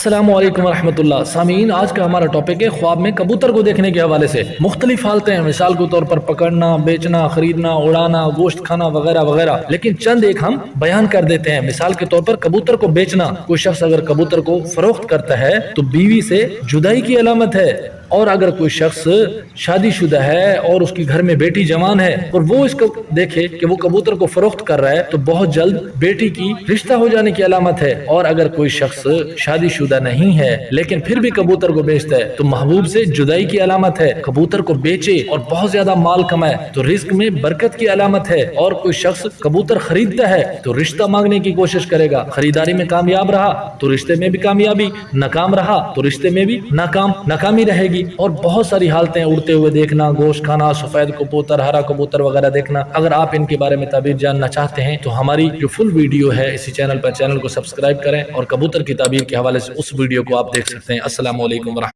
السلام علیکم ورحمۃ اللہ. سامعین، آج کا ہمارا ٹاپک ہے خواب میں کبوتر کو دیکھنے کے حوالے سے. مختلف حالتیں ہیں، مثال کے طور پر پکڑنا، بیچنا، خریدنا، اڑانا، گوشت کھانا وغیرہ وغیرہ، لیکن چند ایک ہم بیان کر دیتے ہیں. مثال کے طور پر کبوتر کو بیچنا. کوئی شخص اگر کبوتر کو فروخت کرتا ہے تو بیوی سے جدائی کی علامت ہے. اور اگر کوئی شخص شادی شدہ ہے اور اس کی گھر میں بیٹی جوان ہے اور وہ اس کو دیکھے کہ وہ کبوتر کو فروخت کر رہا ہے تو بہت جلد بیٹی کی رشتہ ہو جانے کی علامت ہے. اور اگر کوئی شخص شادی شدہ نہیں ہے لیکن پھر بھی کبوتر کو بیچتا ہے تو محبوب سے جدائی کی علامت ہے. کبوتر کو بیچے اور بہت زیادہ مال کمائے تو رزق میں برکت کی علامت ہے. اور کوئی شخص کبوتر خریدتا ہے تو رشتہ مانگنے کی کوشش کرے گا. خریداری میں کامیاب رہا تو رشتے میں بھی کامیابی، ناکام رہا تو رشتے میں بھی ناکامی رہے گی. اور بہت ساری حالتیں، اڑتے ہوئے دیکھنا، گوشت کھانا، سفید کبوتر، ہرا کبوتر وغیرہ دیکھنا. اگر آپ ان کے بارے میں تعبیر جاننا چاہتے ہیں تو ہماری جو فل ویڈیو ہے اسی چینل پر، چینل کو سبسکرائب کریں اور کبوتر کی تعبیر کے حوالے سے اس ویڈیو کو آپ دیکھ سکتے ہیں. السلام علیکم ورحمۃ اللہ.